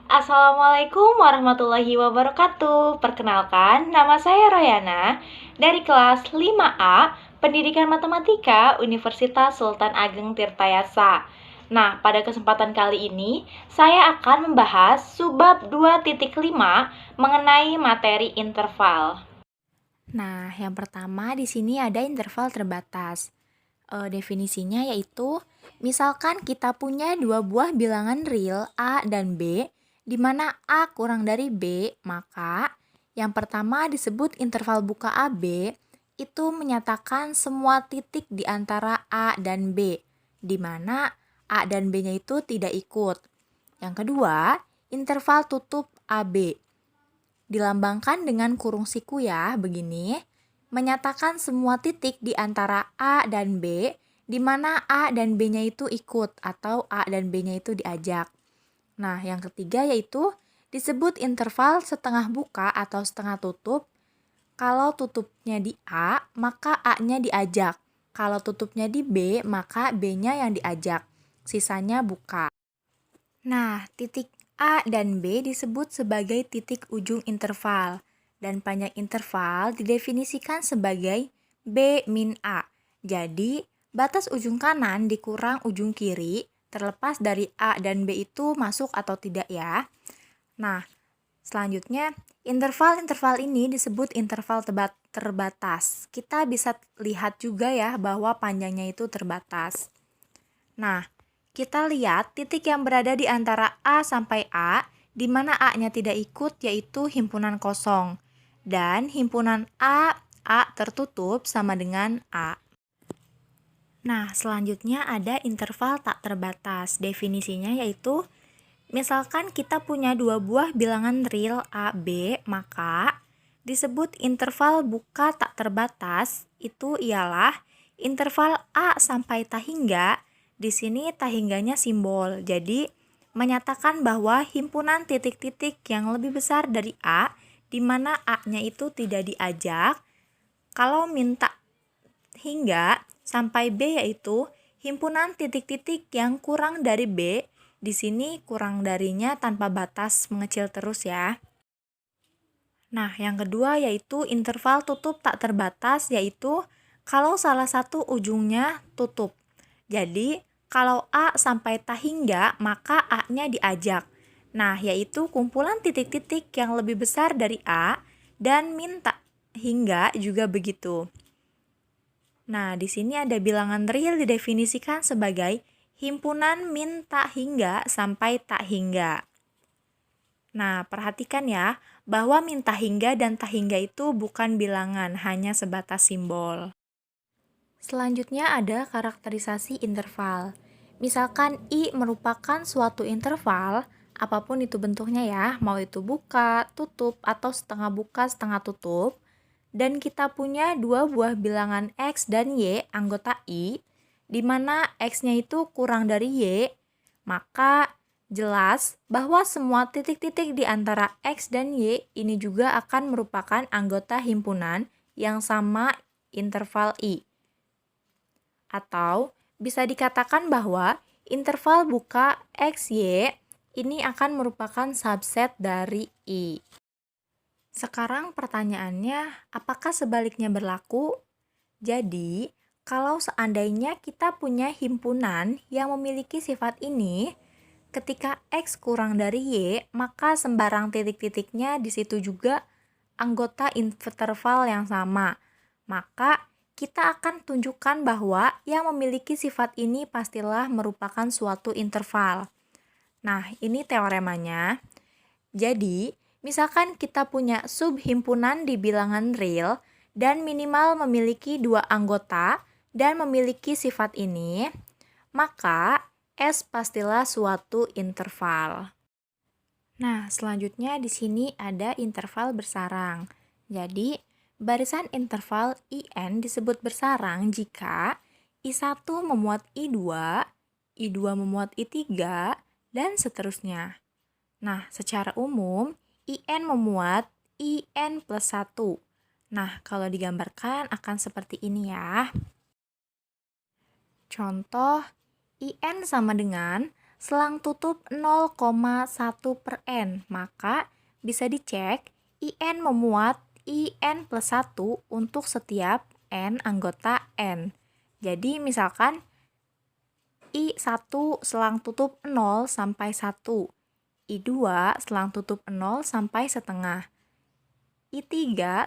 Assalamualaikum warahmatullahi wabarakatuh. Perkenalkan, nama saya Royana dari kelas 5A Pendidikan Matematika Universitas Sultan Ageng Tirtayasa. Nah, pada kesempatan kali ini saya akan membahas subbab 2.5 mengenai materi interval. Nah, yang pertama di sini ada interval terbatas. Definisinya yaitu, misalkan kita punya dua buah bilangan real A dan B, di mana A kurang dari B, maka yang pertama disebut interval buka AB, itu menyatakan semua titik di antara A dan B, di mana A dan B-nya itu tidak ikut. Yang kedua, interval tutup AB. Dilambangkan dengan kurung siku ya, begini. Menyatakan semua titik di antara A dan B, di mana A dan B-nya itu ikut atau A dan B-nya itu diajak. Nah, yang ketiga yaitu disebut interval setengah buka atau setengah tutup. Kalau tutupnya di A, maka A-nya diajak. Kalau tutupnya di B, maka B-nya yang diajak. Sisanya buka. Nah, titik A dan B disebut sebagai titik ujung interval, dan panjang interval didefinisikan sebagai B min A. Jadi, batas ujung kanan dikurang ujung kiri, terlepas dari A dan B itu masuk atau tidak ya. Nah, selanjutnya, interval-interval ini disebut interval terbatas. Kita bisa lihat juga ya bahwa panjangnya itu terbatas. Nah, kita lihat titik yang berada di antara A sampai A, di mana A-nya tidak ikut yaitu himpunan kosong. Dan himpunan A tertutup sama dengan A. Nah, selanjutnya ada interval tak terbatas. Definisinya yaitu, misalkan kita punya dua buah bilangan real A, B, maka disebut interval buka tak terbatas, itu ialah interval A sampai tak hingga. Di sini tak hingganya simbol, jadi menyatakan bahwa himpunan titik-titik yang lebih besar dari A, di mana A-nya itu tidak diajak. Kalau minta hingga sampai B yaitu himpunan titik-titik yang kurang dari B, di sini kurang darinya tanpa batas mengecil terus ya. Nah, yang kedua yaitu interval tutup tak terbatas, yaitu kalau salah satu ujungnya tutup. Jadi, kalau A sampai tak hingga, maka A-nya diajak. Nah, yaitu kumpulan titik-titik yang lebih besar dari A, dan min tak hingga juga begitu. Nah, di sini ada bilangan real didefinisikan sebagai himpunan min tak hingga sampai tak hingga. Nah, perhatikan ya, bahwa min tak hingga dan tak hingga itu bukan bilangan, hanya sebatas simbol. Selanjutnya ada karakterisasi interval. Misalkan I merupakan suatu interval, apapun itu bentuknya ya, mau itu buka, tutup, atau setengah buka, setengah tutup, dan kita punya dua buah bilangan X dan Y anggota I, di mana X-nya itu kurang dari Y, maka jelas bahwa semua titik-titik di antara X dan Y ini juga akan merupakan anggota himpunan yang sama interval I. Atau bisa dikatakan bahwa interval buka XY ini akan merupakan subset dari I. Sekarang pertanyaannya, apakah sebaliknya berlaku? Jadi, kalau seandainya kita punya himpunan yang memiliki sifat ini, ketika X kurang dari Y, maka sembarang titik-titiknya di situ juga anggota interval yang sama. Maka kita akan tunjukkan bahwa yang memiliki sifat ini pastilah merupakan suatu interval. Nah, ini teoremanya. Jadi, misalkan kita punya subhimpunan di bilangan real dan minimal memiliki dua anggota dan memiliki sifat ini, maka S pastilah suatu interval. Nah, selanjutnya di sini ada interval bersarang. Jadi, barisan interval IN disebut bersarang jika I1 memuat I2, I2 memuat I3, dan seterusnya. Nah, secara umum, IN memuat IN plus 1. Nah, kalau digambarkan akan seperti ini ya. Contoh, IN sama dengan selang tutup 0,1 per N. Maka bisa dicek IN memuat IN plus 1 untuk setiap N anggota N. Jadi misalkan I1 selang tutup 0 sampai 1, I2 selang tutup 0 sampai setengah, I3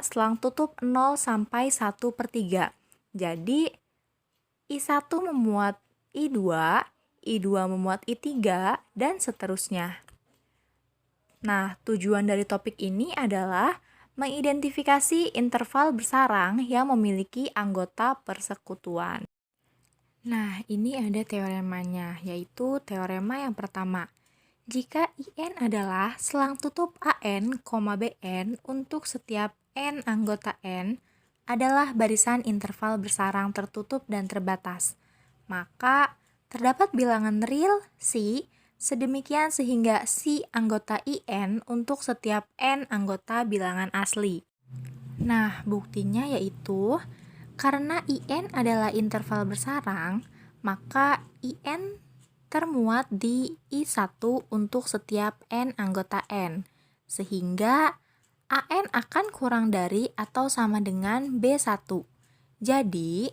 selang tutup 0 sampai 1 per 3. Jadi I1 memuat I2, I2 memuat I3, dan seterusnya. Nah, tujuan dari topik ini adalah mengidentifikasi interval bersarang yang memiliki anggota persekutuan. Nah, ini ada teoremanya, yaitu teorema yang pertama. Jika IN adalah selang tutup AN, BN untuk setiap N anggota N adalah barisan interval bersarang tertutup dan terbatas, maka terdapat bilangan real C sedemikian sehingga C anggota IN untuk setiap N anggota bilangan asli. Nah, buktinya yaitu karena IN adalah interval bersarang, maka IN termuat di I1 untuk setiap N anggota N, sehingga AN akan kurang dari atau sama dengan B1. Jadi,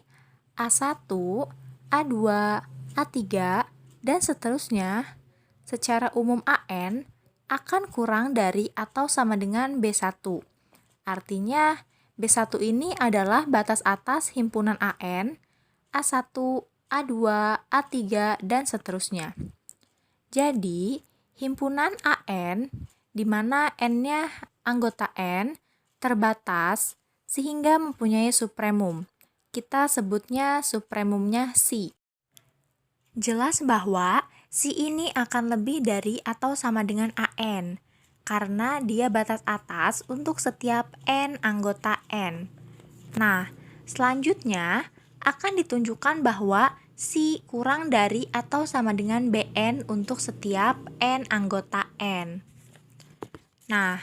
A1, A2, A3, dan seterusnya secara umum AN akan kurang dari atau sama dengan B1. Artinya, B1 ini adalah batas atas himpunan AN, A1, A2, A3, dan seterusnya. Jadi, himpunan AN, di mana N-nya anggota N, terbatas sehingga mempunyai supremum. Kita sebutnya supremumnya C. Jelas bahwa C ini akan lebih dari atau sama dengan AN, karena dia batas atas untuk setiap N anggota N. Nah, selanjutnya akan ditunjukkan bahwa C kurang dari atau sama dengan BN untuk setiap N anggota N. Nah,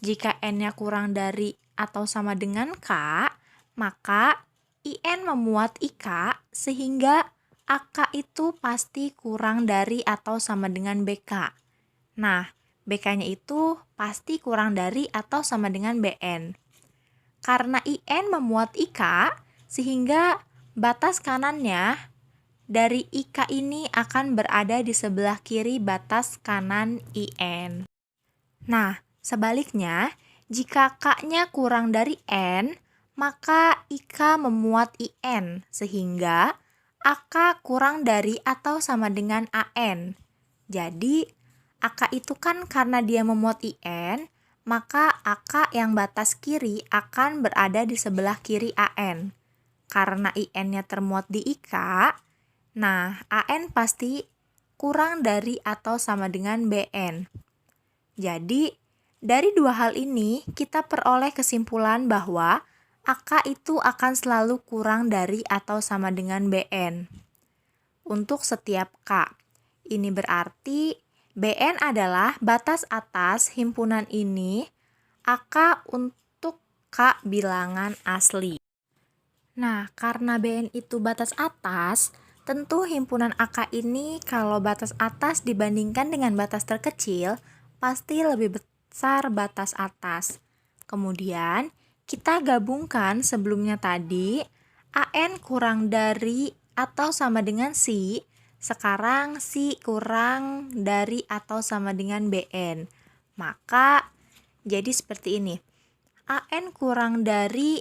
jika N-nya kurang dari atau sama dengan K, maka IN memuat IK sehingga AK itu pasti kurang dari atau sama dengan BK. Nah, BK-nya itu pasti kurang dari atau sama dengan BN. Karena IN memuat IK, sehingga batas kanannya dari IK ini akan berada di sebelah kiri batas kanan IN. Nah, sebaliknya, jika K-nya kurang dari N, maka IK memuat IN, sehingga AK kurang dari atau sama dengan AN. Jadi, AK itu kan karena dia memuat IN, maka AK yang batas kiri akan berada di sebelah kiri AN. Karena IN-nya termuat di IK, nah AN pasti kurang dari atau sama dengan BN. Jadi, dari dua hal ini kita peroleh kesimpulan bahwa AK itu akan selalu kurang dari atau sama dengan BN untuk setiap K. Ini berarti BN adalah batas atas himpunan ini, AK untuk K bilangan asli. Nah, karena BN itu batas atas, tentu himpunan AK ini kalau batas atas dibandingkan dengan batas terkecil, pasti lebih besar batas atas. Kemudian, kita gabungkan sebelumnya tadi, AN kurang dari atau sama dengan C, sekarang C kurang dari atau sama dengan BN. Maka, jadi seperti ini. AN kurang dari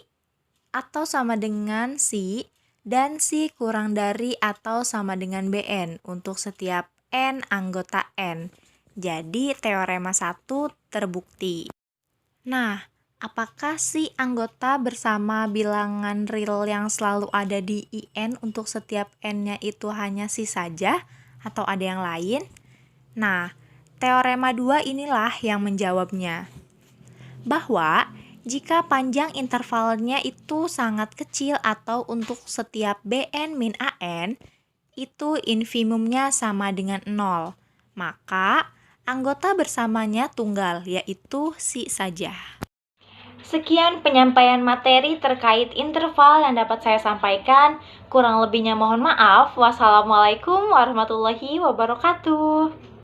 atau sama dengan C, dan C kurang dari atau sama dengan BN untuk setiap N anggota N. Jadi, teorema 1 terbukti. Nah, apakah si anggota bersama bilangan real yang selalu ada di IN untuk setiap N-nya itu hanya si saja atau ada yang lain? Nah, teorema 2 inilah yang menjawabnya. Bahwa jika panjang intervalnya itu sangat kecil atau untuk setiap BN min AN, itu infimumnya sama dengan 0. Maka, anggota bersamanya tunggal, yaitu si saja. Sekian penyampaian materi terkait interval yang dapat saya sampaikan. Kurang lebihnya mohon maaf. Wassalamualaikum warahmatullahi wabarakatuh.